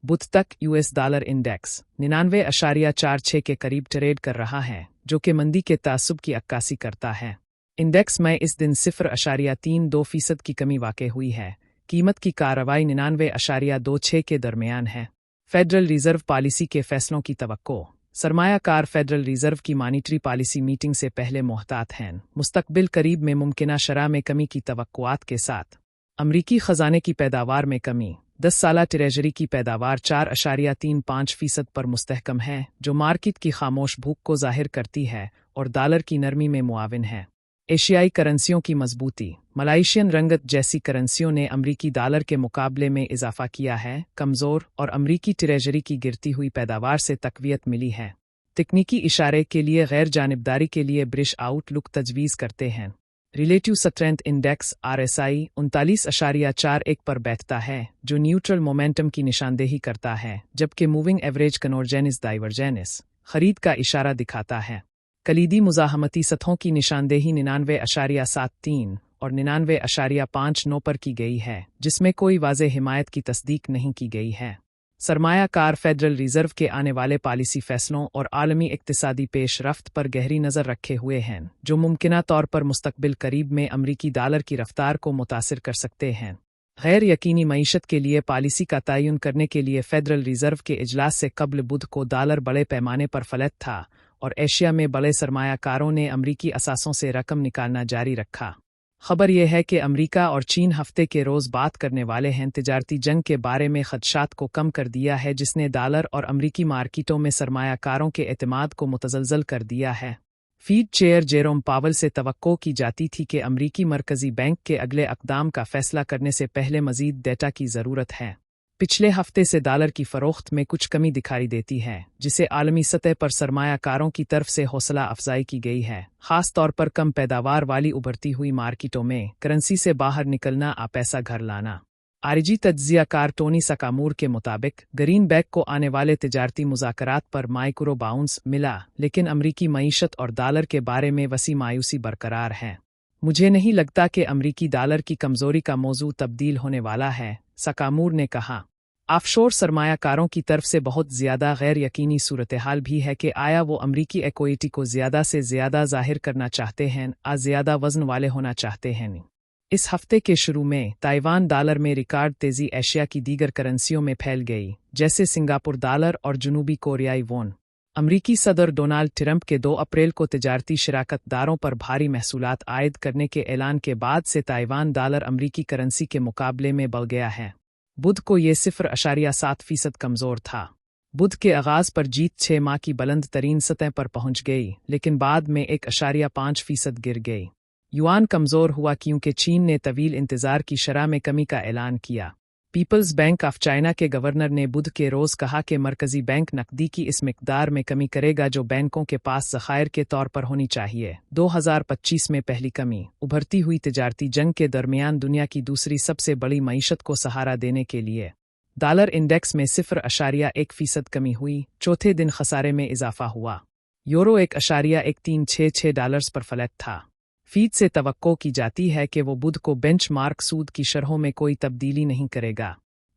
बुध तक US dollar index 99.46 के करीब ट्रेड कर रहा है, जो कि मंदी के तासुब की अक्कासी करता है। इंडेक्स में इस दिन 0.32% की कमी वाक़ हुई है। कीमत की कार्रवाई 99.26 के दरमियान है। फेडरल रिजर्व पॉलिसी के फैसलों की तवक्को। सरमायाकार फेडरल रिजर्व की मॉनिटरी पॉलिसी मीटिंग से पहले मोहतात हैं। मुस्तकबिल करीब में मुमकिना शरह में कमी की तवक्कुआत के साथ अमरीकी खजाने की पैदावार में कमी। 10 साला ट्रेजरी की पैदावार 4.35% पर मुस्तहकम है, जो मार्केट की खामोश भूख को जाहिर करती है और डॉलर की नरमी में मुआविन है। एशियाई करेंसियों की मजबूती। मलाइशियन रंगत जैसी करेंसियों ने अमरीकी डॉलर के मुकाबले में इजाफा किया है। कमज़ोर और अमरीकी ट्रेजरी की गिरती हुई पैदावार से तकवीत मिली है। तकनीकी इशारे के लिए गैर जानिबदारी के लिए ब्रिश आउटलुक तजवीज़ करते हैं। रिलेटिव स्ट्रेंथ इंडेक्स RSI 39.41 पर बैठता है, जो न्यूट्रल मोमेंटम की निशानदेही करता है, जबकि मूविंग एवरेज कन्वर्जेंस डाइवर्जेंस खरीद का इशारा दिखाता है। कलीदी मुज़ाहमती सतहों की निशानदेही 99.73 और 99.59 पर की गई है, जिसमें कोई वाज़ेह हिमायत की तस्दीक नहीं की गई है। सरमायाकार फेडरल रिजर्व के आने वाले पॉलिसी फैसलों और आलमी इक्तिसादी पेशरफ्त पर गहरी नज़र रखे हुए हैं, जो मुमकिना तौर पर मुस्तकबिल करीब में अमरीकी डॉलर की रफ्तार को मुतासिर कर सकते हैं। गैर यकीनी मईशत के लिए पॉलिसी का तयन करने के लिए फेडरल रिजर्व के इजलास से कबल बुध को डॉलर बड़े पैमाने पर फलत था और एशिया में बड़े सरमायाकारों ने अमरीकी असासों से रकम निकालना जारी रखा। खबर यह है कि अमरीका और चीन हफ्ते के रोज़ बात करने वाले हैं। तिजारती जंग के बारे में खदशात को कम कर दिया है, जिसने डॉलर और अमरीकी मार्केटों में सरमायाकारों के एतमाद को मुतज़लज़ल कर दिया है। फीड चेयर जेरोम पावल से तवक्को की जाती थी कि अमरीकी मरकज़ी बैंक के अगले अक़दाम का फ़ैसला करने से पहले मज़ीद डेटा की ज़रूरत है। पिछले हफ्ते से डॉलर की फ़रोख्त में कुछ कमी दिखाई देती है, जिसे आलमी सतह पर सरमायाकारों की तरफ से हौसला अफजाई की गई है, ख़ास तौर पर कम पैदावार वाली उभरती हुई मार्केटों में करेंसी से बाहर निकलना आ पैसा घर लाना। आरजी तज्ज़ियाकार टोनी सकामूर के मुताबिक ग्रीनबैक को आने वाले तिजारती मुज़ाकरात पर माइक्रो बाउंस मिला, लेकिन अमरीकी मईशत और डॉलर के बारे में वसी मायूसी बरकरार है। मुझे नहीं लगता कि अमरीकी डॉलर की कमज़ोरी का मौजू तब्दील होने वाला है, सकामूर ने कहा। ऑफशोर सरमायाकारों की तरफ से बहुत ज़्यादा गैर यकीनी सूरत हाल भी है कि आया वो अमरीकी इक्विटी को ज़्यादा से ज़्यादा ज़ाहिर करना चाहते हैं, ज़्यादा वज़न वाले होना चाहते हैं। इस हफ्ते के शुरू में ताइवान डॉलर में रिकॉर्ड तेज़ी एशिया की दीगर करेंसियों में फैल गई, जैसे सिंगापुर डॉलर और जनूबी कोरियाई वॉन। अमरीकी सदर डोनाल्ड ट्रंप के 2 अप्रैल को तिजारती शराकतदारों पर भारी महसूलात आयद करने के ऐलान के बाद से ताइवान डॉलर अमरीकी करेंसी के मुकाबले में बढ़ गया है। बुध को ये 0.7% कमज़ोर था। बुध के आगाज़ पर जीत 6 माह की बुलंद तरीन सतह पर पहुंच गई, लेकिन बाद में 1.5% गिर गई। युआन कमज़ोर हुआ क्योंकि चीन ने तवील इंतज़ार की शरह में कमी का ऐलान किया। पीपल्स बैंक ऑफ चाइना के गवर्नर ने बुध के रोज़ कहा कि मरकज़ी बैंक नकदी की इस मिक़दार में कमी करेगा जो बैंकों के पास ज़खायर के तौर पर होनी चाहिए। 2025 में पहली कमी। उभरती हुई तिजारती जंग के दरमियान दुनिया की दूसरी सबसे बड़ी मईशत को सहारा देने के लिए डॉलर इंडेक्स में 0.1% कमी हुई। चौथे दिन खसारे में इजाफा हुआ। यूरो 1.136 डॉलर्स पर फलत था। फीड से तवक्को की जाती है कि वो बुध को बेंचमार्क सूद की शरहों में कोई तब्दीली नहीं करेगा।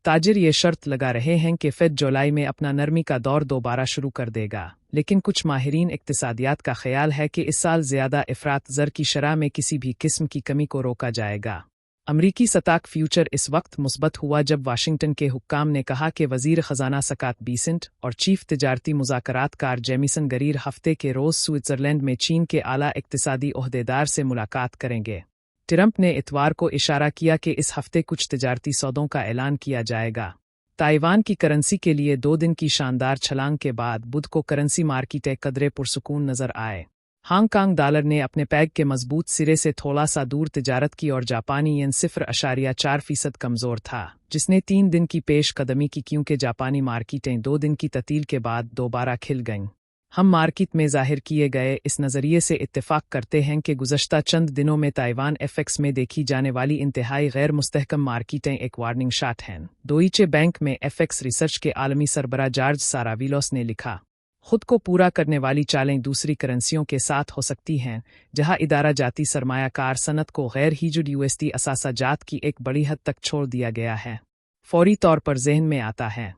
ताजिर ये शर्त लगा रहे हैं कि फेड जुलाई में अपना नरमी का दौर दोबारा शुरू कर देगा, लेकिन कुछ माहिरीन इक्तिसादियात का ख्याल है कि इस साल ज़्यादा इफ़रात ज़र की शरह में किसी भी किस्म की कमी को रोका जाएगा। अमरीकी स्टॉक फ्यूचर इस वक्त मुस्बत हुआ जब वाशिंगटन के हुक्काम ने कहा कि वज़ीर ख़जाना स्कॉट बेसेंट और चीफ तिजारती मुज़ाकरातकार जेमिसन गरीर हफ्ते के रोज़ स्विट्ज़रलैंड में चीन के आला इक्तिसादी ओहदेदार से मुलाकात करेंगे। ट्रंप ने इतवार को इशारा किया कि इस हफ्ते कुछ तिजारती सौदों का ऐलान किया जाएगा। ताइवान की करेंसी के लिए 2 दिन की शानदार छलांग के बाद बुध को करेंसी मार्केटें कदरे पुरसुकून नज़र आए। हांगकांग डॉलर ने अपने पैग के मजबूत सिरे से थोड़ा सा दूर तिजारत की और जापानी येन 0.4% कमज़ोर था, जिसने 3 दिन की पेश कदमी की क्योंकि जापानी मार्केटें 2 दिन की ततील के बाद दोबारा खिल गईं। हम मार्केट में ज़ाहिर किए गए इस नज़रिए से इत्तेफाक करते हैं कि गुज़श्ता चंद दिनों में ताइवान एफएक्स में देखी जाने वाली इंतहाई गैर मुस्तहकम मार्केटें एक वार्निंग शॉट हैं। डोइचे बैंक में एफएक्स रिसर्च के आलमी सरबराह जॉर्ज साराविलोस ने लिखा, खुद को पूरा करने वाली चालें दूसरी करेंसियों के साथ हो सकती हैं, जहां इदारा जाती सरमायाकार सनत को गैर हीजुड यूएसडी असासा जात की एक बड़ी हद तक छोड़ दिया गया है। फौरी तौर पर जहन में आता है